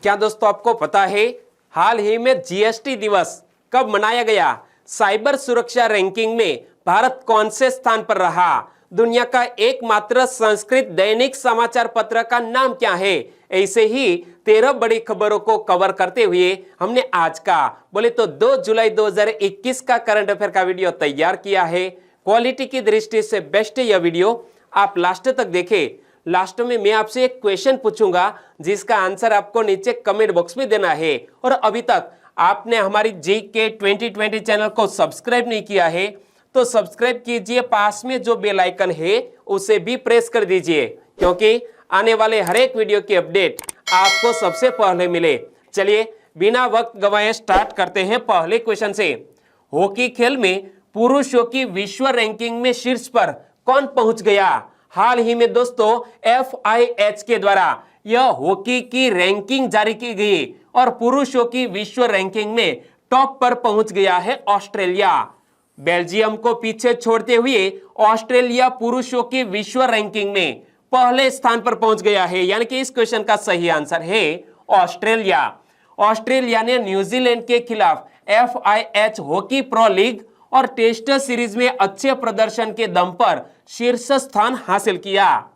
क्या दोस्तों आपको पता है हाल ही में जीएसटी दिवस कब मनाया गया? साइबर सुरक्षा रैंकिंग में भारत कौन से स्थान पर रहा? दुनिया का एकमात्र संस्कृत दैनिक समाचार पत्र का नाम क्या है? ऐसे ही 13 बड़ी खबरों को कवर करते हुए हमने आज का बोले तो 2 जुलाई 2021 का करंट अफेयर का वीडियो तैयार किया है। क्वालिटी की दृष्टि से बेस्ट है यह वीडियो, आप लास्ट तक देखें। लास्ट में मैं आपसे एक क्वेश्चन पूछूंगा जिसका आंसर आपको नीचे कमेंट बॉक्स में देना है। और अभी तक आपने हमारी जीके 2020 चैनल को सब्सक्राइब नहीं किया है तो सब्सक्राइब कीजिए, पास में जो बेल आइकन है उसे भी प्रेस कर दीजिए क्योंकि आने वाले हर एक वीडियो की अपडेट आपको सबसे पहले मिले। चलिए बिना वक्त गवाए स्टार्ट करते हैं पहले क्वेश्चन से। हॉकी खेल में पुरुषों की विश्व रैंकिंग में शीर्ष पर कौन पहुंच गया? हाल ही में दोस्तों FIH के द्वारा यह हॉकी की रैंकिंग जारी की गई और पुरुषों की विश्व रैंकिंग में टॉप पर पहुंच गया है ऑस्ट्रेलिया। बेल्जियम को पीछे छोड़ते हुए ऑस्ट्रेलिया पुरुषों की विश्व रैंकिंग में पहले स्थान पर पहुंच गया है, यानी कि इस क्वेश्चन का सही आंसर है ऑस्ट्रेलिया। ऑस्ट्रेलिया ने न्यूजीलैंड के खिलाफ FIH हॉकी प्रो लीग और टेस्ट सीरीज में अच्छे प्रदर्शन के दम पर शीर्ष स्थान हासिल किया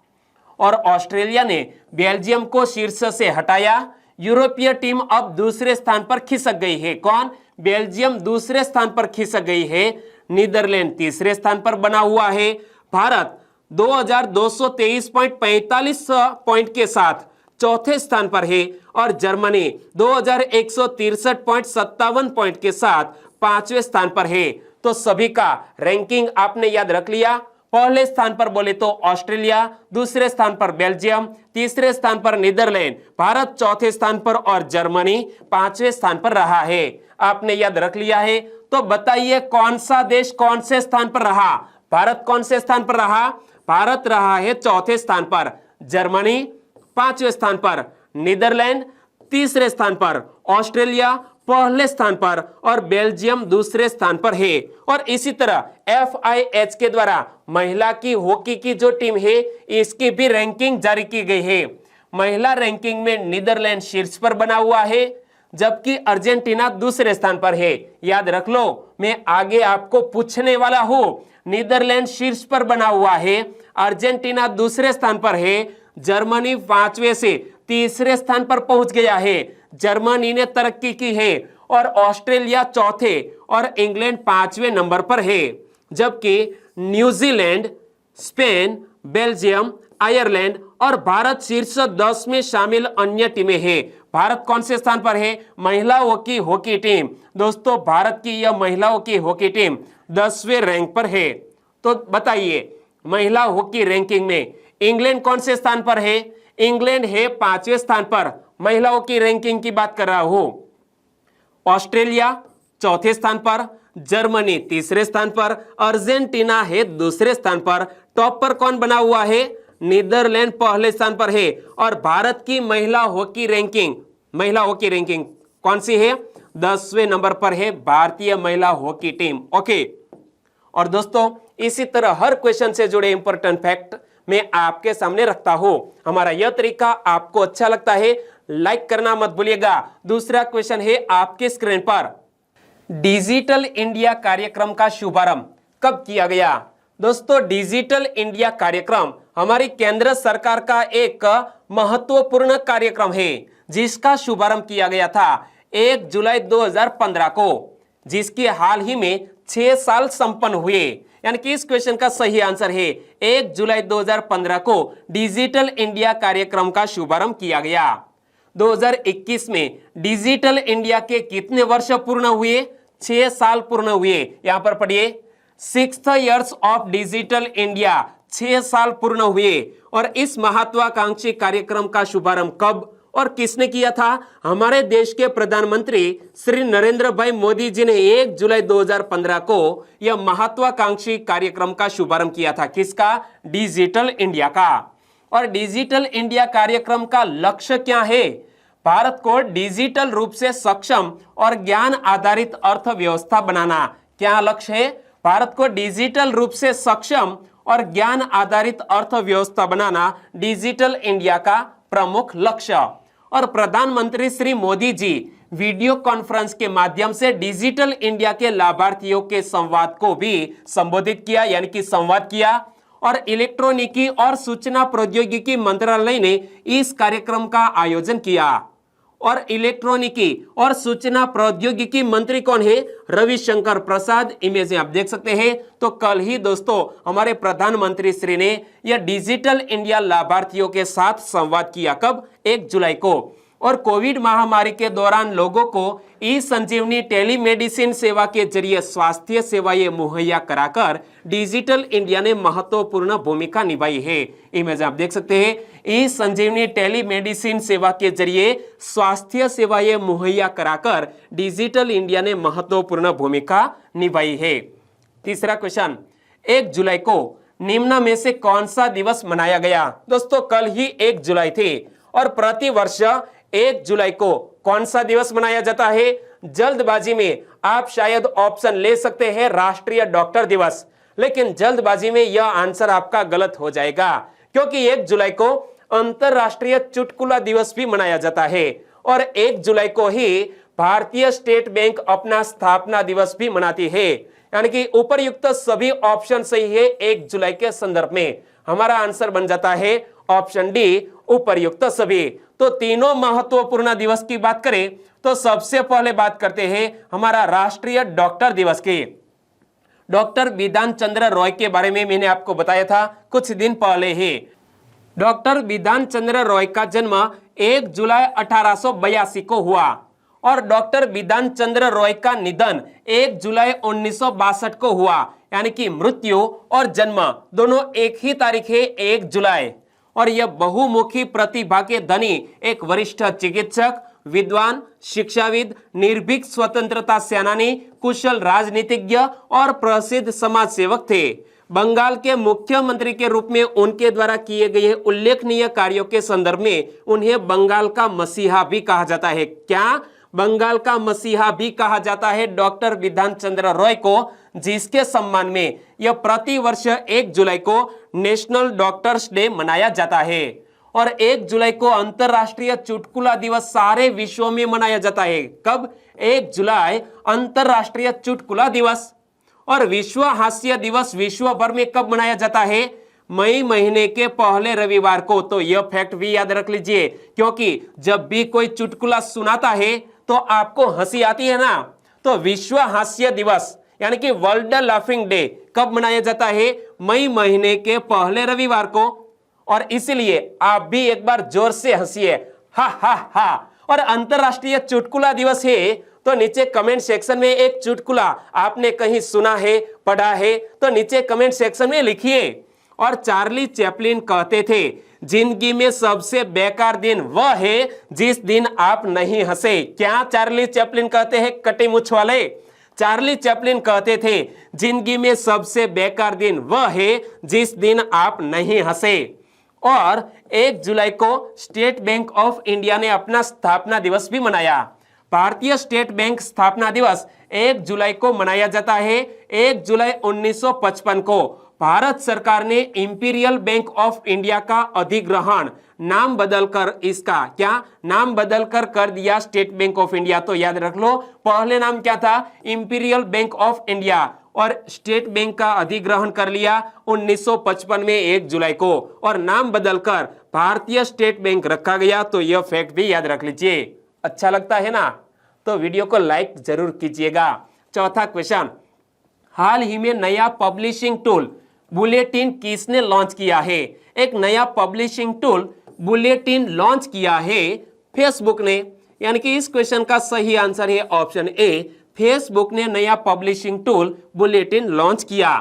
और ऑस्ट्रेलिया ने बेल्जियम को शीर्ष से हटाया। यूरोपीय टीम अब दूसरे स्थान पर खिसक गई है। कौन? बेल्जियम दूसरे स्थान पर खिसक गई है। नीदरलैंड तीसरे स्थान पर बना हुआ है। भारत 2223.45 पॉइंट के साथ चौथे स्थान पर है और जर्मनी 2163.57 पॉइंट के साथ पांचवें स्थान पर है। तो सभी का रैंकिंग आपने याद रख लिया। पहले स्थान पर बोले तो ऑस्ट्रेलिया, दूसरे स्थान पर बेल्जियम, तीसरे स्थान पर नीदरलैंड, भारत चौथे स्थान पर और जर्मनी पांचवें स्थान पर रहा है। आपने याद रख लिया है तो बताइए कौन सा देश कौन से स्थान पर रहा? भारत कौन से स्थान पर रहा? भारत रहा है चौथे स्थान पर, जर्मनी पांचवें स्थान पर, नीदरलैंड तीसरे स्थान पर, ऑस्ट्रेलिया पहले स्थान पर और बेल्जियम दूसरे स्थान पर है। और इसी तरह FIH के द्वारा महिला की हॉकी की जो टीम है इसकी भी रैंकिंग जारी की गई है। महिला रैंकिंग में नीदरलैंड शीर्ष पर बना हुआ है जबकि अर्जेंटीना दूसरे स्थान पर है। याद रख लो, मैं आगे आपको पूछने वाला हूं। नीदरलैंड शीर्ष पर बना हुआ है, अर्जेंटीना दूसरे स्थान पर है, जर्मनी पांचवें से तीसरे स्थान पर पहुंच गया है। जर्मनी ने तरक्की की है और ऑस्ट्रेलिया चौथे और इंग्लैंड पांचवें नंबर पर है, जबकि न्यूजीलैंड, स्पेन, बेल्जियम, आयरलैंड और भारत शीर्ष 10 में शामिल अन्य टीमें हैं। भारत कौन से स्थान पर है? महिलाओं की हॉकी टीम। दोस्तों भारत की यह महिलाओं की हॉकी टीम 10वें रैंक पर है। तो बताइए महिला हॉकी रैंकिंग में इंग्लैंड कौन से स्थान पर है? इंग्लैंड है 5वें स्थान पर। महिलाओं की रैंकिंग की बात कर रहा हूं। ऑस्ट्रेलिया चौथे स्थान पर, जर्मनी तीसरे स्थान पर, अर्जेंटीना है दूसरे स्थान पर। टॉप पर कौन बना हुआ है? नीदरलैंड पहले स्थान पर है। और भारत की महिला हॉकी रैंकिंग कौन सी है? 10वें नंबर पर है भारतीय महिला हॉकी टीम। ओके। और दोस्तों इसी तरह हर क्वेश्चन से जुड़े इंपॉर्टेंट फैक्ट मैं आपके सामने रखता हूं। हमारा यह तरीका आपको अच्छा लगता है, लाइक करना मत भूलिएगा। दूसरा क्वेश्चन है आपके स्क्रीन पर, डिजिटल इंडिया कार्यक्रम का शुभारंभ कब किया गया? दोस्तों डिजिटल इंडिया कार्यक्रम हमारी केंद्र सरकार का एक महत्वपूर्ण कार्यक्रम है जिसका शुभारंभ किया गया था 1 जुलाई 2015 को, जिसके हाल ही में 6 साल संपन्न हुए। यानी कि इस क्वेश्चन का सही आंसर है 1 जुलाई 2015 को डिजिटल इंडिया कार्यक्रम का शुभारंभ किया गया। 2021 में डिजिटल इंडिया के कितने वर्ष पूर्ण हुए? 6 साल पूर्ण हुए। यहां पर पढ़िए 6th years of digital India, 6 साल पूर्ण हुए। और इस महत्वाकांक्षी कार्यक्रम का शुभारंभ कब और किसने किया था? हमारे देश के प्रधानमंत्री श्री नरेंद्र भाई मोदी जी ने 1 जुलाई 2015 को यह महत्वाकांक्षी कार्यक्रम का शुभारंभ किया था। किसका? डिजिटल इंडिया का। और डिजिटल इंडिया कार्यक्रम का लक्ष्य क्या है? भारत को डिजिटल रूप से सक्षम और ज्ञान आधारित अर्थव्यवस्था बनाना। क्या लक्ष्य है? भारत को डिजिटल रूप से सक्षम और ज्ञान आधारित अर्थव्यवस्था बनाना डिजिटल इंडिया का प्रमुख लक्ष्य। और प्रधानमंत्री श्री मोदी जी वीडियो कॉन्फ्रेंस के माध्यम से डिजिटल इंडिया के लाभार्थियों के संवाद को भी संबोधित किया, यानी कि संवाद किया। और इलेक्ट्रॉनिकी और सूचना प्रौद्योगिकी मंत्रालय ने इस कार्यक्रम का आयोजन किया। और इलेक्ट्रॉनिकी और सूचना प्रौद्योगिकी मंत्री कौन है? रविशंकर प्रसाद। इमेज में आप देख सकते हैं। तो कल ही दोस्तों हमारे प्रधानमंत्री श्री ने यह डिजिटल इंडिया लाभार्थियों के साथ संवाद किया। कब? 1 जुलाई को। और कोविड महामारी के दौरान लोगों को ई संजीवनी टेलीमेडिसिन सेवा के जरिए स्वास्थ्य सेवाएं मुहैया कराकर डिजिटल इंडिया ने महत्वपूर्ण भूमिका निभाई है। इमेज आप देख सकते हैं। ई संजीवनी टेलीमेडिसिन सेवा के जरिए स्वास्थ्य सेवाएं मुहैया कराकर डिजिटल इंडिया ने महत्वपूर्ण भूमिका निभाई है। तीसरा क्वेश्चन, 1 जुलाई को निम्न में से कौन सा दिवस मनाया गया? दोस्तों कल ही 1 जुलाई थी और प्रति वर्ष 1 जुलाई को कौन सा दिवस मनाया जाता है? जल्दबाजी में आप शायद ऑप्शन ले सकते हैं राष्ट्रीय डॉक्टर दिवस, लेकिन जल्दबाजी में यह आंसर आपका गलत हो जाएगा, क्योंकि 1 जुलाई को अंतरराष्ट्रीय चुटकुला दिवस भी मनाया जाता है और 1 जुलाई को ही भारतीय स्टेट बैंक अपना स्थापना दिवस भी मनाती है। यानी कि उपरयुक्त सभी ऑप्शन सही है 1 जुलाई के संदर्भ में। हमारा आंसर बन जाता है ऑप्शन डी, उपरयुक्त सभी। तो तीनों महत्वपूर्ण दिवस की बात करें तो सबसे पहले बात करते हैं हमारा राष्ट्रीय डॉक्टर दिवस की। डॉक्टर बिधान चंद्र रॉय के बारे में मैंने आपको बताया था कुछ दिन पहले ही। डॉक्टर बिधान चंद्र रॉय का जन्म 1 जुलाई 1882 को हुआ और डॉक्टर बिधान चंद्र रॉय का निधन 1 जुलाई 1962 को हुआ। यानी कि मृत्यु और जन्म दोनों एक ही तारीख है, 1 जुलाई। और यह बहुमुखी प्रतिभा के धनी एक वरिष्ठ चिकित्सक, विद्वान, शिक्षाविद, निर्भीक स्वतंत्रता सेनानी, कुशल राजनीतिज्ञ और प्रसिद्ध समाज सेवक थे। बंगाल के मुख्यमंत्री के रूप में उनके द्वारा किए गए उल्लेखनीय कार्यों के संदर्भ में उन्हें बंगाल का मसीहा भी कहा जाता है। क्या? बंगाल का मसीहा भी कहा जाता है डॉक्टर बिधान चंद्र रॉय को, जिसके सम्मान में यह प्रति वर्ष 1 जुलाई को नेशनल डॉक्टर्स डे मनाया जाता है। और 1 जुलाई को अंतरराष्ट्रीय चुटकुला दिवस सारे विश्व में मनाया जाता है। कब? 1 जुलाई अंतरराष्ट्रीय चुटकुला दिवस। और विश्व हास्य दिवस विश्व भर में कब मनाया जाता है? मई महीने के पहले रविवार को। तो यह फैक्ट भी याद रख लीजिए, क्योंकि जब भी कोई चुटकुला सुनाता है तो आपको हंसी आती है ना। तो विश्व हास्य दिवस यानी कि वर्ल्ड लाफिंग डे कब मनाया जाता है? मई महीने के पहले रविवार को। और इसलिए आप भी एक बार जोर से हंसिए, हा हा हा। और अंतरराष्ट्रीय चुटकुला दिवस है तो नीचे कमेंट सेक्शन में एक चुटकुला आपने कहीं सुना है, पढ़ा है, तो नीचे कमेंट सेक्शन में लिखिए। और चार्ली चैपलिन कहते थे, जिंदगी में सबसे बेकार दिन वह है जिस दिन आप नहीं हंसे। क्या चार्ली चैपलिन कहते हैं? कटी मुछ वाले चार्ली चैपलिन कहते थे, जिंदगी में सबसे बेकार दिन वह है जिस दिन आप नहीं हंसे। और 1 जुलाई को स्टेट बैंक ऑफ इंडिया ने अपना स्थापना दिवस भी मनाया। भारतीय स्टेट बैंक स्थापना दिवस 1 जुलाई को मनाया जाता है। 1 जुलाई 1955 को भारत सरकार ने इंपीरियल बैंक ऑफ इंडिया का अधिग्रहण नाम बदलकर इसका क्या नाम बदलकर कर दिया स्टेट बैंक ऑफ इंडिया। तो याद रख लो, पहले नाम क्या था? इंपीरियल बैंक ऑफ इंडिया, और स्टेट बैंक का अधिग्रहण कर लिया 1955 में 1 जुलाई को, और नाम बदलकर भारतीय स्टेट बैंक रखा गया। तो यह फैक्ट भी याद रख लीजिए। अच्छा लगता है ना? तो वीडियो को लाइक जरूर कीजिएगा। चौथा क्वेश्चन, हाल ही में नया पब्लिशिंग टूल बुलेटिन किसने लॉन्च किया है? एक नया पब्लिशिंग टूल बुलेटिन लॉन्च किया है फेसबुक ने। यानी कि इस क्वेश्चन का सही आंसर है ऑप्शन ए, फेसबुक ने नया पब्लिशिंग टूल बुलेटिन लॉन्च किया।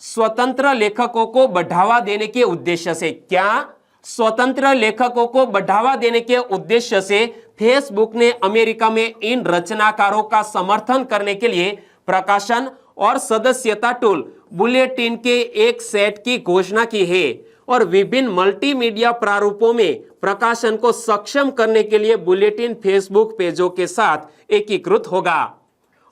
स्वतंत्र लेखकों को बढ़ावा देने के उद्देश्य से, क्या स्वतंत्र लेखकों को बढ़ावा देने के उद्देश्य से फेसबुक ने अमेरिका में इन रचनाकारों का समर्थन करने के लिए प्रकाशन और सदस्यता टूल बुलेटिन के एक सेट की घोषणा की है। और विभिन्न मल्टीमीडिया प्रारूपों में प्रकाशन को सक्षम करने के लिए बुलेटिन फेसबुक पेजों के साथ एकीकृत होगा।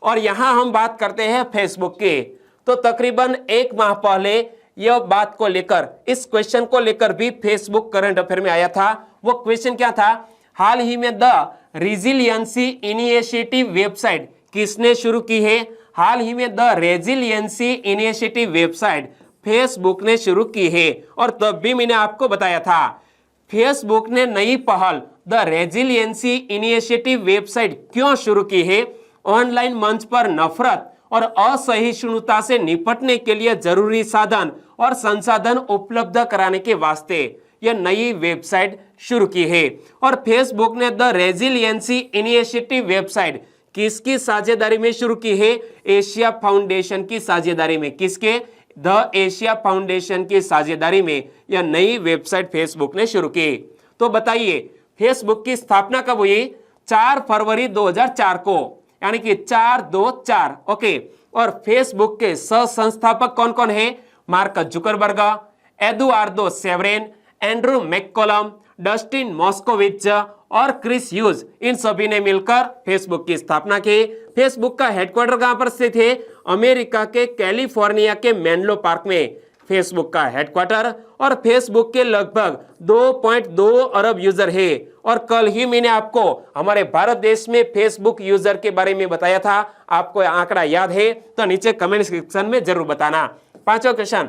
और यहां हम बात करते हैं फेसबुक की। तो तकरीबन 1 माह पहले यह बात को लेकर, इस क्वेश्चन को लेकर भी फेसबुक करंट अफेयर में आया था। वो क्वेश्चन क्या था? हाल ही में द रेजिलियंसी इनिशिएटिव वेबसाइट किसने शुरू की है? हाल ही में the resiliency initiative website Facebook ने शुरू की है। और तब भी मैंने आपको बताया था, फेसबुक ने नई पहल द रेजिलियंसी इनिशिएटिव वेबसाइट क्यों शुरू की है? ऑनलाइन मंच पर नफरत और असहिष्णुता से निपटने के लिए जरूरी साधन और संसाधन उपलब्ध कराने के वास्ते यह नई वेबसाइट शुरू की है। और फेसबुक ने द रेजिलियंसी इनिशिएटिव वेबसाइट किसकी साझेदारी में शुरू की है? एशिया फाउंडेशन की साझेदारी में। किसके? द एशिया फाउंडेशन की साझेदारी में यह नई वेबसाइट फेसबुक ने शुरू की। तो बताइए, फेसबुक की स्थापना कब हुई? 4 फरवरी 2004 को, यानी कि 424। ओके। और फेसबुक के सह संस्थापक कौन कौन है? Mark Zuckerberg, Eduardo Saverin, Andrew McCollum, Dustin Moskovitz और क्रिस ह्यूज, इन सभी ने मिलकर फेसबुक की स्थापना की। फेसबुक का हेडक्वार्टर कहां पर स्थित है? अमेरिका के कैलिफोर्निया के मेनलो पार्क में फेसबुक का हेडक्वार्टर। और फेसबुक के लगभग 2.2 अरब यूजर है। और कल ही मैंने आपको हमारे भारत देश में फेसबुक यूजर के बारे में बताया था। आपको आंकड़ा याद है तो नीचे कमेंट सेक्शन में जरूर बताना। पांचवा क्वेश्चन,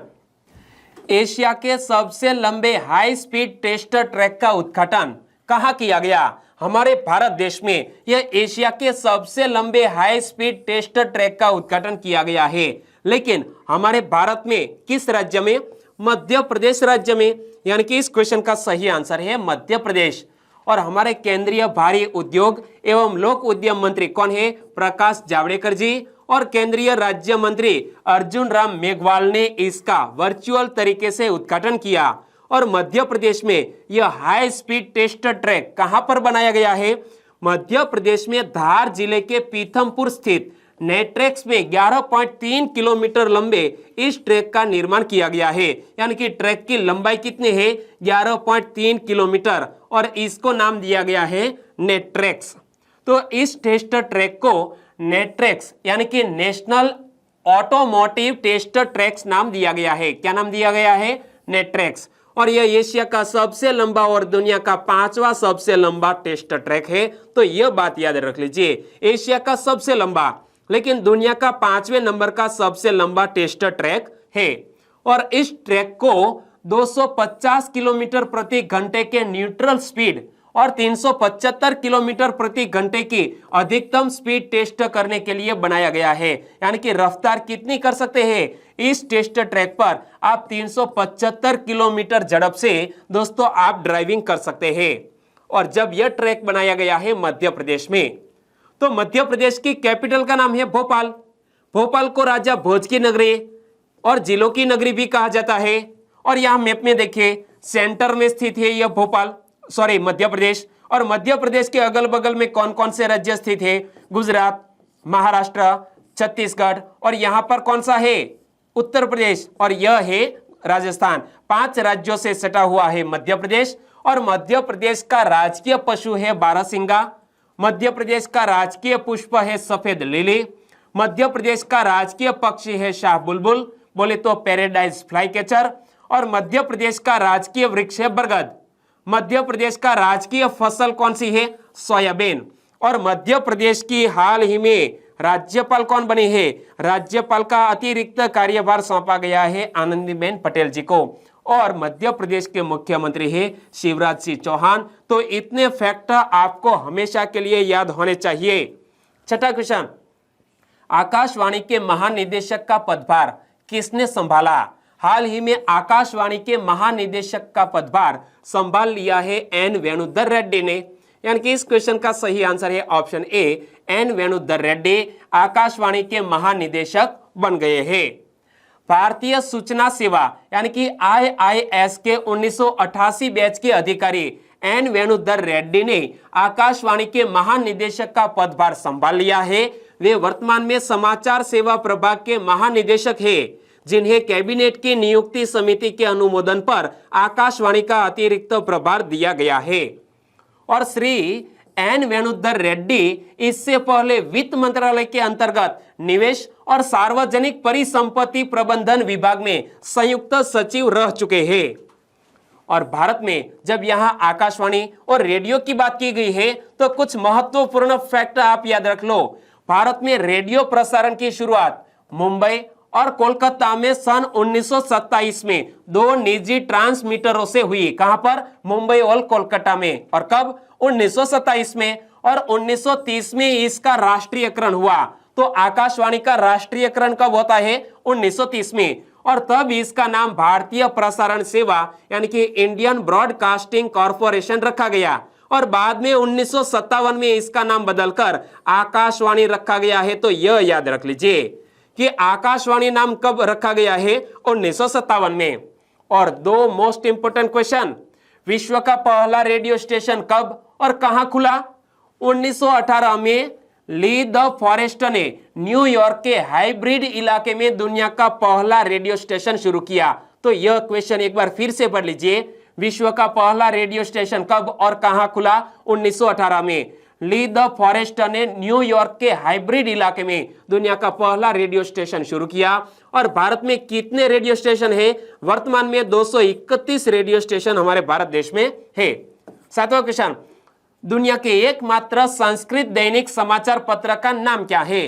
एशिया के सबसे लंबे हाई स्पीड टेस्टर ट्रैक का उद्घाटन कहां किया गया? हमारे भारत देश में यह एशिया के सबसे लंबे हाई स्पीड टेस्टर ट्रैक का उद्घाटन किया गया है। लेकिन हमारे भारत में किस राज्य में? मध्य प्रदेश राज्य में। यानी कि इस क्वेश्चन का सही आंसर है मध्य प्रदेश। और हमारे केंद्रीय भारी उद्योग एवं लोक उद्यम मंत्री कौन है? प्रकाश जावड़ेकर जी। और केंद्रीय राज्य मंत्री अर्जुन राम मेघवाल ने इसका वर्चुअल तरीके से उद्घाटन किया। और मध्य प्रदेश में यह हाई स्पीड टेस्टर ट्रैक कहां पर बनाया गया है? मध्य प्रदेश में धार जिले के पीथमपुर स्थित नेट्रेक्स में 11.3 किलोमीटर लंबे इस ट्रैक का निर्माण किया गया है। यानी कि ट्रैक की लंबाई कितनी है? 11.3 किलोमीटर। और इसको नाम दिया गया है नेट्रेक्स। तो इस टेस्टर ट्रैक को नेट्रेक्स यानी कि नेशनल ऑटोमोटिव टेस्टर ट्रैक्स नाम दिया गया है। क्या नाम दिया गया है? नेट्रेक्स। और यह एशिया का सबसे लंबा और दुनिया का 5वां सबसे लंबा टेस्टर ट्रैक है। तो यह बात याद रख लीजिए, एशिया का सबसे लंबा लेकिन दुनिया का 5वें नंबर का सबसे लंबा टेस्टर ट्रैक है। और इस ट्रैक को 250 किलोमीटर प्रति घंटे के न्यूट्रल स्पीड और 375 किलोमीटर प्रति घंटे की अधिकतम स्पीड टेस्ट करने के लिए बनाया गया है। यानी कि रफ्तार कितनी कर सकते हैं? इस टेस्ट ट्रैक पर आप 375 किलोमीटर झड़प से दोस्तों आप ड्राइविंग कर सकते हैं। और जब यह ट्रैक बनाया गया है मध्य प्रदेश में, तो मध्य प्रदेश की कैपिटल का नाम है भोपाल। भोपाल को राजा भोज की नगरी और जिलों की नगरी भी कहा जाता है। और यहां मैप में देखिए, सेंटर में स्थित है यह मध्य प्रदेश। और मध्य प्रदेश के अगल बगल में कौन कौन से राज्य स्थित है? गुजरात, महाराष्ट्र, छत्तीसगढ़। और यहां पर कौन सा है? उत्तर प्रदेश। और यह है राजस्थान। 5 राज्यों से सटा हुआ है मध्य प्रदेश। और मध्य प्रदेश का राजकीय पशु है बारहसिंगा। मध्य प्रदेश का राजकीय पुष्प है सफेद लिली। मध्य प्रदेश का राजकीय पक्षी है शाह बुलबुल, बोले तो पैराडाइज फ्लाई कैचर। और मध्य प्रदेश का राजकीय वृक्ष है बरगद। मध्य प्रदेश का राजकीय फसल कौन सी है? सोयाबीन। और मध्य प्रदेश की हाल ही में राज्यपाल कौन बनी है? राज्यपाल का अतिरिक्त कार्यभार सौंपा गया है आनंदीबेन पटेल जी को। और मध्य प्रदेश के मुख्यमंत्री है शिवराज सिंह चौहान। तो इतने फैक्ट आपको हमेशा के लिए याद होने चाहिए। छठा क्वेश्चन, आकाशवाणी के महानिदेशक का पदभार किसने संभाला? हाल ही में आकाशवाणी के महानिदेशक का पदभार संभाल लिया है एन वेणुधर रेड्डी ने। यानी कि इस क्वेश्चन का सही आंसर है option A, N Venudhar Reddy Akashvani के महानिदेशक बन गए हैं। भारतीय सूचना सेवा यानी कि IIS के 1988 बैच के अधिकारी एन वेणुधर रेड्डी ने आकाशवाणी के महानिदेशक का पदभार संभाल लिया है। वे वर्तमान में समाचार सेवा प्रभाग के महानिदेशक हैं, जिन्हें कैबिनेट की नियुक्ति समिति के अनुमोदन पर आकाशवाणी का अतिरिक्त प्रभार दिया गया है। और श्री एन वेणुधर रेड्डी इससे पहले वित्त मंत्रालय के अंतर्गत निवेश और सार्वजनिक परिसंपत्ति प्रबंधन विभाग में संयुक्त सचिव रह चुके हैं। और भारत में जब यहाँ आकाशवाणी और रेडियो की बात की गई है तो कुछ महत्वपूर्ण फैक्ट आप याद रख लो। भारत में रेडियो प्रसारण की शुरुआत मुंबई और कोलकाता में सन 1927 में दो निजी ट्रांसमीटरों से हुई। कहां पर? मुंबई और कोलकाता में। और कब? 1927 में। और 1930 में इसका राष्ट्रीयकरण हुआ। तो आकाशवाणी का राष्ट्रीयकरण कब होता है? 1930 में। और तब इसका नाम भारतीय प्रसारण सेवा यानी कि इंडियन ब्रॉडकास्टिंग कॉर्पोरेशन रखा गया। और बाद में 1957 में इसका नाम बदलकर आकाशवाणी रखा गया है। तो यह याद रख लीजिए कि आकाशवाणी नाम कब रखा गया है? 1957 में। और दो मोस्ट इंपोर्टेंट क्वेश्चन, विश्व का पहला रेडियो स्टेशन कब और कहां खुला? 1918 में ली द फॉरेस्ट ने न्यूयॉर्क के हाइब्रिड इलाके में दुनिया का पहला रेडियो स्टेशन शुरू किया। तो यह क्वेश्चन एक बार फिर से पढ़ लीजिए, विश्व का पहला रेडियो स्टेशन कब और कहां खुला? 1918 में ली द फॉरेस्ट ने न्यूयॉर्क के हाइब्रिड इलाके में दुनिया का पहला रेडियो स्टेशन शुरू किया। और भारत में कितने रेडियो स्टेशन है? वर्तमान में 231 रेडियो स्टेशन हमारे भारत देश में है। सातवां क्वेश्चन, दुनिया के एकमात्र संस्कृत दैनिक समाचार पत्र का नाम क्या है?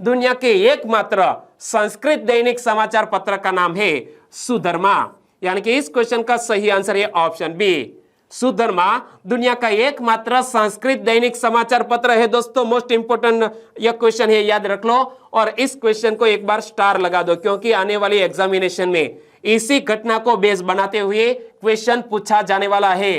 दुनिया के एकमात्र संस्कृत दैनिक समाचार पत्र का नाम है सुधर्मा। यानी कि इस क्वेश्चन का सही आंसर है ऑप्शन बी, सुधर्मा दुनिया का एकमात्र संस्कृत दैनिक समाचार पत्र है। दोस्तों मोस्ट इंपोर्टेंट यह क्वेश्चन है, याद रख लो। और इस क्वेश्चन को एक बार स्टार लगा दो क्योंकि आने वाली एग्जामिनेशन में इसी घटना को बेस बनाते हुए क्वेश्चन पूछा जाने वाला है।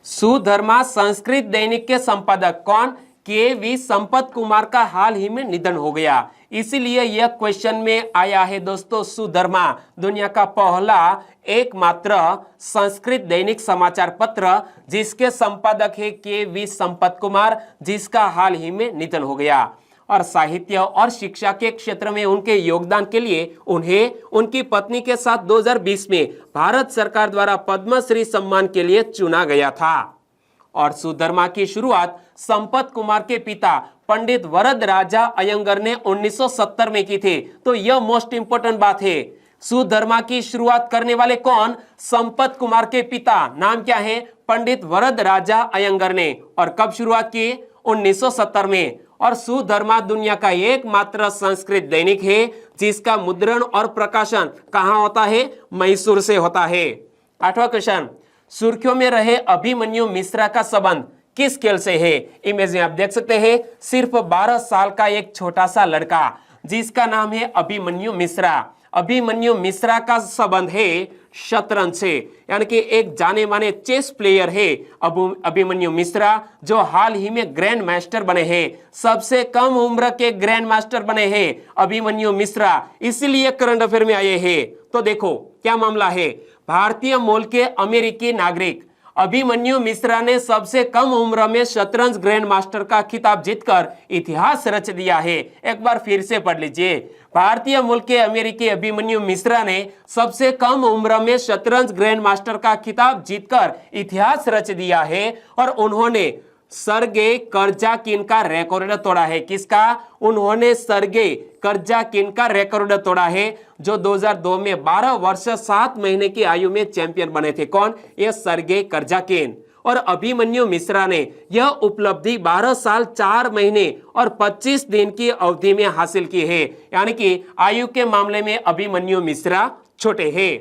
सुधर्मा संस्कृत दैनिक के संपादक कौन? के.वी. संपत कुमार का हाल ही में निधन हो गया, इसीलिए यह क्वेश्चन में आया है। दोस्तों सुधर्मा दुनिया का पहला एकमात्र संस्कृत दैनिक समाचार पत्र जिसके संपादक है के.वी. संपत कुमार, जिसका हाल ही में निधन हो गया। और साहित्य और शिक्षा के क्षेत्र में उनके योगदान के लिए उन्हें उनकी पत्नी के साथ 2020 में भारत सरकार द्वारा पद्मश्री सम्मान के लिए चुना गया था। और सुधर्मा की शुरुआत संपत कुमार के पिता पंडित वरद राजा अयंगर ने 1970 में की थी। तो यह मोस्ट इंपोर्टेंट बात है। सुधर्मा की शुरुआत करने वाले कौन? संपत कुमार के पिता, नाम क्या है? पंडित वरद राजा अयंगर ने। और कब शुरुआत की? 1970 में। और सुधर्मा दुनिया का एकमात्र संस्कृत दैनिक है जिसका मुद्रण और प्रकाशन कहां होता है? मैसूर से होता है। आठवां क्वेश्चन, सुर्खियों में रहे अभिमन्यु मिश्रा का संबंध किस खेल से है? इमेज में आप देख सकते हैं, सिर्फ 12 साल का एक छोटा सा लड़का जिसका नाम है अभिमन्यु मिश्रा। अभिमन्यु मिश्रा का संबंध है शतरंज से, यानी कि एक जाने माने चेस प्लेयर है अभिमन्यु मिश्रा, जो हाल ही में ग्रैंड मास्टर बने हैं। सबसे कम उम्र के ग्रैंड मास्टर बने हैं अभिमन्यु मिश्रा, इसीलिए करंट अफेयर में आए हैं। तो देखो क्या मामला है। भारतीय मूल के अमेरिकी नागरिक अभिमन्यु मिश्रा ने सबसे कम उम्र में शतरंज ग्रैंड मास्टर का खिताब जीतकर इतिहास रच दिया है। एक बार फिर से पढ़ लीजिए, भारतीय मूल के अमेरिकी अभिमन्यु मिश्रा ने सबसे कम उम्र में शतरंज ग्रैंड मास्टर का खिताब जीतकर इतिहास रच दिया है। और उन्होंने सर्गे कर्जाकिन का रिकॉर्ड तोड़ा है। किसका? उन्होंने सर्गे कर्जाकिन का रिकॉर्ड तोड़ा है, जो 2002 में 12 वर्ष 7 महीने की आयु में चैंपियन बने थे। कौन? ये सर्गे कर्जाकिन। और अभिमन्यु मिश्रा ने यह उपलब्धि 12 साल 4 महीने और 25 दिन की अवधि में हासिल की है, यानी कि आयु के मामले में अभिमन्यु मिश्रा छोटे हैं।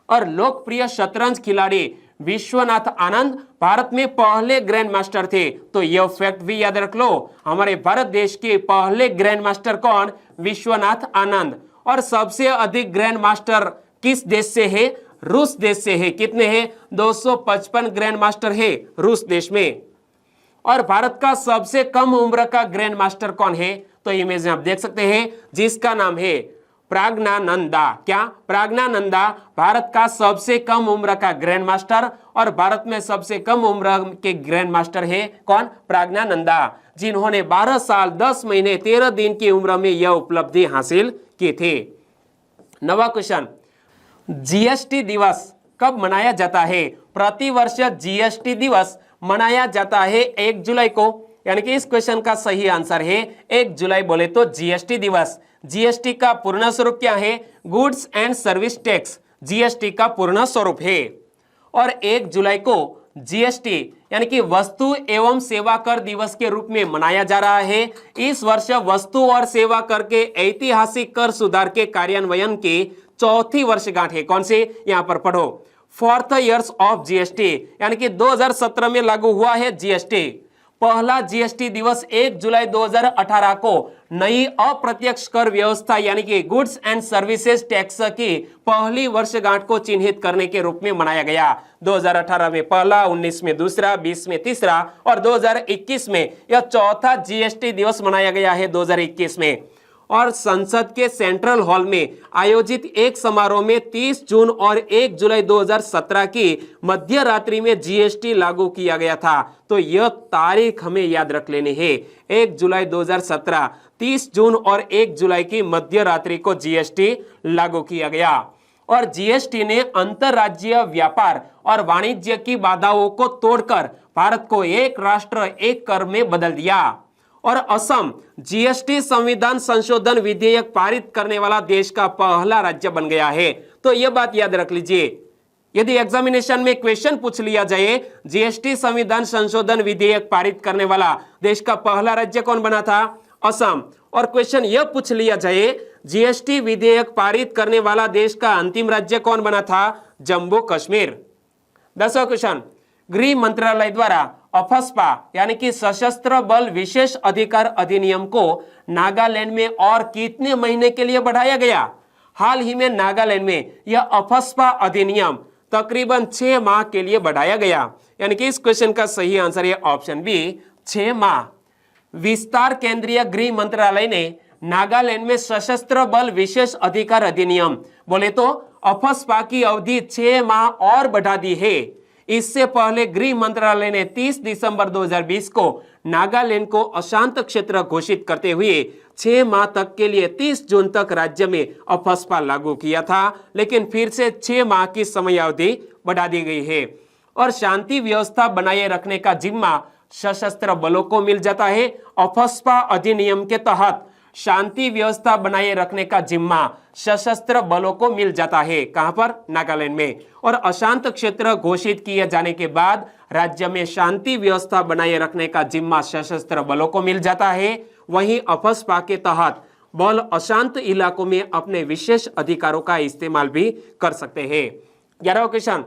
और लोकप्रिय शतरंज खिलाड़ी विश्वनाथ आनंद भारत में पहले ग्रैंड मास्टर थे। तो यह फैक्ट भी याद रख लो, हमारे भारत देश के पहले ग्रैंड मास्टर कौन? विश्वनाथ आनंद। और सबसे अधिक ग्रैंड मास्टर किस देश से है? रूस देश से है। कितने हैं? 255 ग्रैंड मास्टर है रूस देश में। और भारत का सबसे कम उम्र का ग्रैंड मास्टर कौन है? तो इमेज में आप देख सकते हैं, जिसका नाम है प्रज्ञानंदा। क्या? प्रज्ञानंदा भारत का सबसे कम उम्र का ग्रैंड मास्टर। और भारत में सबसे कम उम्र के ग्रैंड मास्टर है कौन? प्रज्ञानंदा, जिन्होंने 12 साल 10 महीने 13 दिन की उम्र में यह उपलब्धि हासिल की थी। नवा क्वेश्चन, जीएसटी दिवस कब मनाया जाता है? प्रतिवर्ष जीएसटी दिवस मनाया जाता है 1 जुलाई को, यानी कि इस क्वेश्चन का सही आंसर है 1 जुलाई बोले तो जीएसटी दिवस। जीएसटी का पूर्ण स्वरूप क्या है? Goods and service tax GST का पूर्ण स्वरूप है। और 1 जुलाई को जीएसटी यानी कि वस्तु एवं सेवा कर दिवस के रूप में मनाया जा रहा है। इस वर्ष वस्तु और सेवा कर के ऐतिहासिक कर सुधार के कार्यान्वयन की चौथी वर्षगांठ है। कौन सी? यहां पर पढ़ो, 4th ईयर्स ऑफ जीएसटी, यानी कि 2017 में लागू हुआ है जीएसटी। पहला जीएसटी दिवस 1 जुलाई 2018 को नई अप्रत्यक्ष कर व्यवस्था यानी कि गुड्स एंड सर्विसेज टैक्स की पहली वर्षगांठ को चिन्हित करने के रूप में मनाया गया। 2018 में पहला, 19 में दूसरा, 20 में तीसरा और 2021 में यह चौथा जीएसटी दिवस मनाया गया है 2021 में। और संसद के सेंट्रल हॉल में आयोजित एक समारोह में 30 जून और 1 जुलाई 2017 की मध्य रात्रि में जीएसटी लागू किया गया था। तो यह तारीख हमें याद रख लेनी है, 1 जुलाई 2017, 30 जून और 1 जुलाई की मध्य रात्रि को जीएसटी लागू किया गया। और जीएसटी ने अंतर्राज्यीय व्यापार और वाणिज्य की बाधाओं को तोड़कर भारत को एक राष्ट्र एक कर में बदल दिया। और असम जीएसटी संविधान संशोधन विधेयक पारित करने वाला देश का पहला राज्य बन गया है। तो यह बात याद रख लीजिए, यदि एग्जामिनेशन में क्वेश्चन पूछ लिया जाए जीएसटी संविधान संशोधन विधेयक पारित करने वाला देश का पहला राज्य कौन बना था? असम। और क्वेश्चन यह पूछ लिया जाए जीएसटी विधेयक पारित करने वाला देश का अंतिम राज्य कौन बना था? जम्मू कश्मीर। 10वां क्वेश्चन, गृह मंत्रालय द्वारा अफस्पा यानी कि सशस्त्र बल विशेष अधिकार अधिनियम को नागालैंड में और कितने महीने के लिए बढ़ाया गया? हाल ही में नागालैंड में यह अफस्पा अधिनियम तकरीबन 6 माह के लिए बढ़ाया गया। यानी कि इस क्वेश्चन का सही आंसर है ऑप्शन बी, 6 माह। विस्तार केंद्रीय गृह मंत्रालय ने नागालैंड में सशस्त्र बल विशेष अधिकार अधिनियम बोले तो अफस्पा की अवधि 6 माह और बढ़ा दी है। इससे पहले गृह मंत्रालय ने 30 दिसंबर 2020 को नागालैंड को अशांत क्षेत्र घोषित करते हुए 6 माह तक के लिए 30 जून तक राज्य में अफस्पा लागू किया था, लेकिन फिर से 6 माह की समयावधि बढ़ा दी गई है। और शांति व्यवस्था बनाए रखने का जिम्मा सशस्त्र बलों को मिल जाता है। अफस्पा अधिनियम के तहत शांति व्यवस्था बनाए रखने का जिम्मा सशस्त्र बलों को मिल जाता है। कहां पर? नागालैंड में। और अशांत क्षेत्र घोषित किए जाने के बाद राज्य में शांति व्यवस्था बनाए रखने का जिम्मा सशस्त्र बलों को मिल जाता है। वहीं अफस्पा के तहत बल अशांत इलाकों में अपने विशेष अधिकारों का इस्तेमाल भी कर सकते हैं। 11वां क्वेश्चन,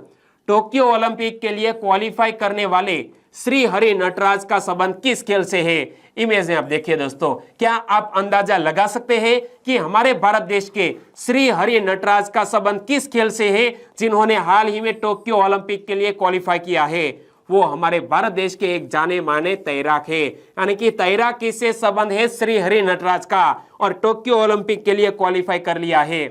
टोक्यो ओलंपिक के लिए क्वालिफाई करने वाले श्री हरि नटराज का संबंध किस खेल से है? इमेज में आप देखिए दोस्तों, क्या आप अंदाजा लगा सकते हैं कि हमारे भारत देश के श्री हरि नटराज का संबंध किस खेल से है जिन्होंने हाल ही में टोक्यो ओलंपिक के लिए क्वालिफाई किया है? वो हमारे भारत देश के एक जाने माने तैराक है। यानी कि तैराकी से संबंध है श्री हरि नटराज का और टोक्यो ओलंपिक के लिए क्वालिफाई कर लिया है।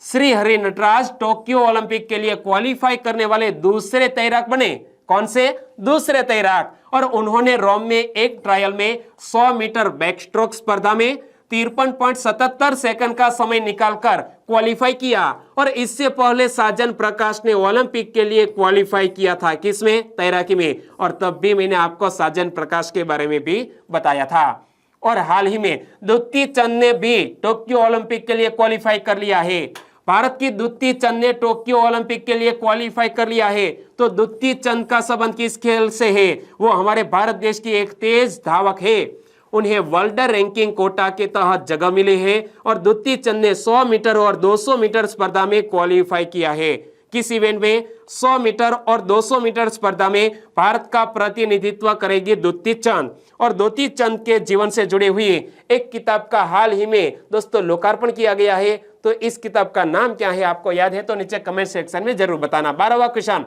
श्री हरि नटराज टोक्यो ओलंपिक के लिए क्वालिफाई करने वाले दूसरे तैराक बने। कौन से? दूसरे तैराक। और उन्होंने रोम में एक ट्रायल में 100 मीटर बैकस्ट्रोक स्पर्धा में 53.77 सेकंड का समय निकालकर क्वालिफाई किया। और इससे पहले साजन प्रकाश ने ओलंपिक के लिए क्वालिफाई किया था। किसमें? तैराकी में। और तब भी मैंने आपको साजन प्रकाश के बारे में भी बताया था। और हाल ही में द्युति चंद ने भी टोक्यो ओलंपिक के लिए क्वालिफाई कर लिया है। भारत की द्युति चंद ने टोक्यो ओलंपिक के लिए क्वालिफाई कर लिया है। तो द्युति चंद का संबंध किस खेल से है? वो हमारे भारत देश की एक तेज धावक है। उन्हें वर्ल्ड रैंकिंग कोटा के तहत जगह मिली है। और द्युति चंद ने 100 मीटर और 200 मीटर स्पर्धा में क्वालिफाई किया है। किस इवेंट में? 100 मीटर और 200 मीटर स्पर्धा में भारत का प्रतिनिधित्व करेगी द्युति चंद। और द्युति चंद के जीवन से जुड़े हुई एक किताब का हाल ही में दोस्तों लोकार्पण किया गया है। तो इस किताब का नाम क्या है? आपको याद है तो नीचे कमेंट सेक्शन में जरूर बताना। 12वां क्वेश्चन,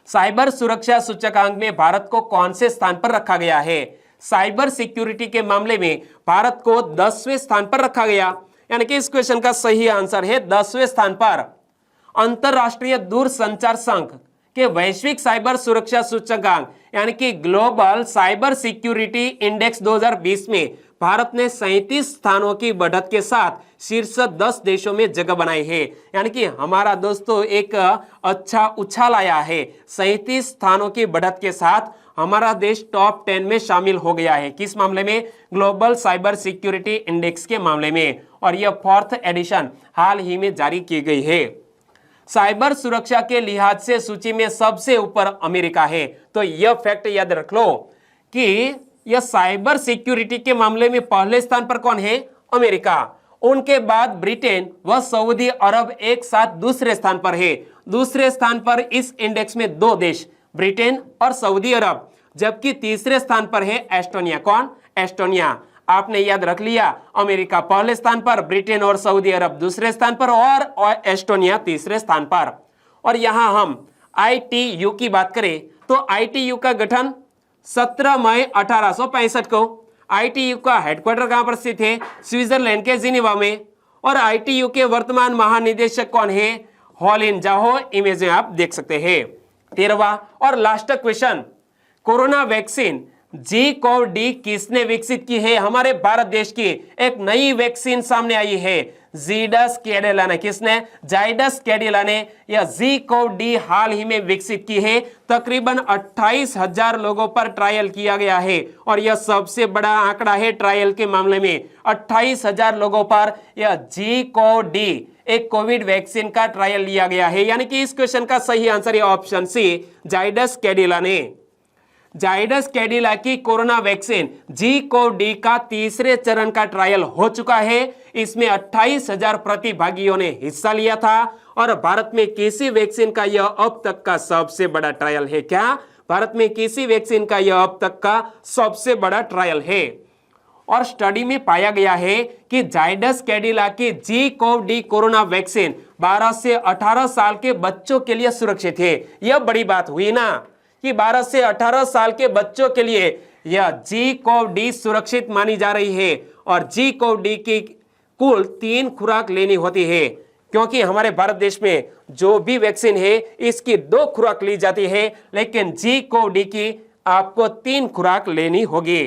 साइबर सुरक्षा सूचकांक में भारत को कौन से स्थान पर रखा गया है? साइबर सिक्योरिटी के मामले में भारत को 10वें स्थान पर रखा गया। यानी कि इस क्वेश्चन का सही आंसर है 10वें स्थान पर। अंतरराष्ट्रीय दूरसंचार संघ के वैश्विक साइबर सुरक्षा सूचकांक यानी कि ग्लोबल साइबर सिक्योरिटी इंडेक्स 2020 में भारत ने 37 स्थानों की बढ़त के साथ शीर्ष 10 देशों में जगह बनाई है। यानी कि हमारा दोस्तों एक अच्छा उछाल आया है। 37 स्थानों की बढ़त के साथ हमारा देश टॉप 10 में शामिल हो गया है। किस मामले में? ग्लोबल साइबर सिक्योरिटी इंडेक्स के मामले में। और यह 4th एडिशन हाल ही में जारी की गई है। साइबर सुरक्षा के लिहाज से सूची में सबसे ऊपर अमेरिका है। तो यह फैक्ट याद रख लो कि यह साइबर सिक्योरिटी के मामले में पहले स्थान पर कौन है? अमेरिका। उनके बाद ब्रिटेन व सऊदी अरब एक साथ दूसरे स्थान पर है। दूसरे स्थान पर इस इंडेक्स में दो देश, ब्रिटेन और सऊदी अरब, जबकि तीसरे स्थान पर है एस्टोनिया। कौन? एस्टोनिया। आपने याद रख लिया, अमेरिका पहले स्थान पर, ब्रिटेन और सऊदी अरब दूसरे स्थान पर और एस्टोनिया तीसरे स्थान पर। और यहां हम ITU की बात करें तो ITU का गठन 17 मई 1865 को। ITU का हेडक्वार्टर कहां पर स्थित है? स्विट्जरलैंड के जिनेवा में। और ITU के वर्तमान महानिदेशक कौन है? हॉलिन जाहो। इमेज में आप देख सकते हैं। 13वां और last question, corona vaccine G-CoV-D किसने विकसित की है? हमारे भारत देश की एक नई वैक्सीन सामने आई है, ज़ायडस कैडिला ने। किसने? ज़ायडस कैडिला ने यह G-CoV-D हाल ही में विकसित की है। तकरीबन 28,000 लोगों पर ट्रायल किया गया है और यह सबसे बड़ा आंकड़ा है ट्रायल के मामले में। 28,000 लोगों पर यह G-CoV-D एक कोविड वैक्सीन का ट्रायल लिया गया है। यानी कि इस क्वेश्चन का सही आंसर है ऑप्शन सी, ज़ायडस कैडिला ने। ज़ायडस कैडिला की कोरोना वैक्सीन G-CoV-D का तीसरे चरण का ट्रायल हो चुका है। इसमें 28,000 प्रतिभागियों ने हिस्सा लिया था और भारत में किसी वैक्सीन का यह अब तक का सबसे बड़ा ट्रायल है। क्या? भारत में किसी वैक्सीन का यह अब तक का सबसे बड़ा ट्रायल है। और स्टडी में पाया गया है कि ज़ायडस कैडिला की G-CoV-D कोरोना वैक्सीन 12 से 18 साल के बच्चों के लिए सुरक्षित है। यह बड़ी बात हुई ना कि 12 से 18 साल के बच्चों के लिए यह G-CoV-D सुरक्षित मानी जा रही है। और G-CoV-D की कुल 3 खुराक लेनी होती है, क्योंकि हमारे भारत देश में जो भी वैक्सीन है इसकी 2 खुराक ली जाती है, लेकिन G-CoV-D की आपको 3 खुराक लेनी होगी।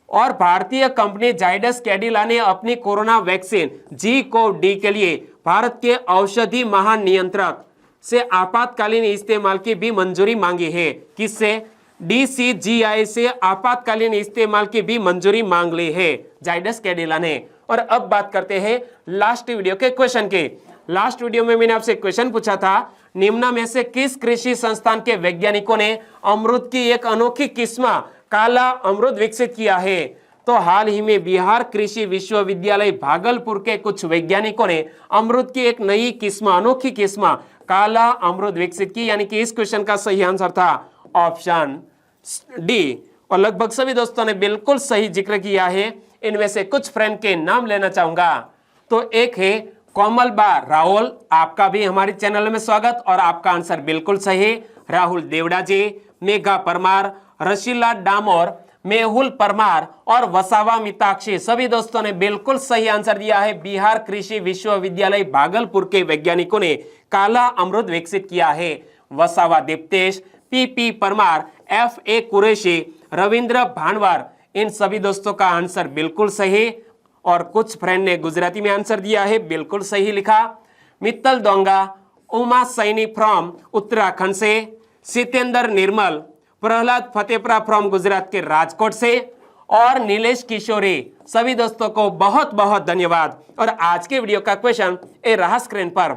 और भारतीय कंपनी ज़ायडस कैडिला ने अपनी कोरोना वैक्सीन G-CoV-D के लिए भारत के औषधि महानियंत्रक से आपातकालीन इस्तेमाल की भी मंजूरी मांगी है। किससे? DCGI से आपातकालीन इस्तेमाल की भी मंजूरी मांग ली है ज़ायडस कैडिला ने। और अब बात करते हैं लास्ट वीडियो के क्वेश्चन की। लास्ट वीडियो में मैंने आपसे क्वेश्चन पूछा था, निम्न में से किस कृषि संस्थान के वैज्ञानिकों ने अमरूद की एक अनोखी किस्म काला अमरूद विकसित किया है? तो हाल ही में बिहार कृषि विश्वविद्यालय भागलपुर के कुछ वैज्ञानिकों ने अमरूद की एक नई किस्म, अनोखी किस्म काला अमरूद विकसित की। यानी कि इस क्वेश्चन का सही आंसर था ऑप्शन डी। और लगभग सभी दोस्तों ने बिल्कुल सही जिक्र किया है। इनमें से कुछ फ्रेंड के नाम लेना चाहूंगा। तो एक है कोमल बा राहुल, आपका भी हमारे चैनल में स्वागत और आपका आंसर बिल्कुल सही। राहुल देवड़ा जी, मेघा परमार, रशीला डामोर, मेहुल परमार और वसावा मिताक्षी, सभी दोस्तों ने बिल्कुल सही आंसर दिया है। बिहार कृषि विश्वविद्यालय भागलपुर के वैज्ञानिकों ने काला अमरूद विकसित किया है। वसावा दीप्तेश, PP परमार, FA कुरैशी, रविंद्र भानवार, इन सभी दोस्तों का आंसर बिल्कुल सही। और कुछ फ्रेंड ने गुजराती में आंसर दिया है, बिल्कुल सही लिखा। मित्तल दोंगा, उमा सैनी फ्रॉम उत्तराखंड से, सितेंद्र निर्मल, प्रहलाद फतेपुरा फ्रॉम गुजरात के राजकोट से और नीलेश किशोरी, सभी दोस्तों को बहुत बहुत धन्यवाद। और आज के वीडियो का क्वेश्चन ए रहा स्क्रीन पर।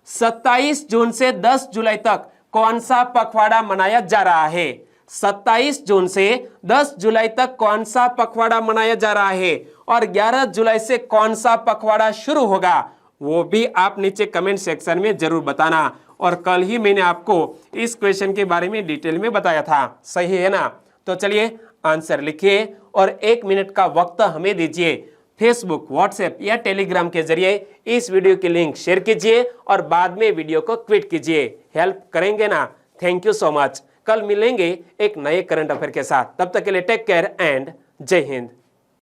27 जून से 10 जुलाई तक कौन सा पखवाड़ा मनाया जा रहा है? 27 जून से 10 जुलाई तक कौन सा पखवाड़ा मनाया जा रहा है? और 11 जुलाई से कौन सा पखवाड़ा शुरू होगा? वो भी आप नीचे कमेंट सेक्शन में जरूर बताना। और कल ही मैंने आपको इस क्वेश्चन के बारे में डिटेल में बताया था, सही है ना? तो चलिए आंसर लिखिए और 1 मिनट का वक्त हमें दीजिए। फेसबुक, व्हाट्सएप या टेलीग्राम के जरिए इस वीडियो की लिंक शेयर कीजिए और बाद में वीडियो को ट्वीट कीजिए। हेल्प करेंगे ना? Thank you so much. कल मिलेंगे एक नए करंट अफेयर के साथ। तब तक के लिए टेक केयर एंड जय हिंद।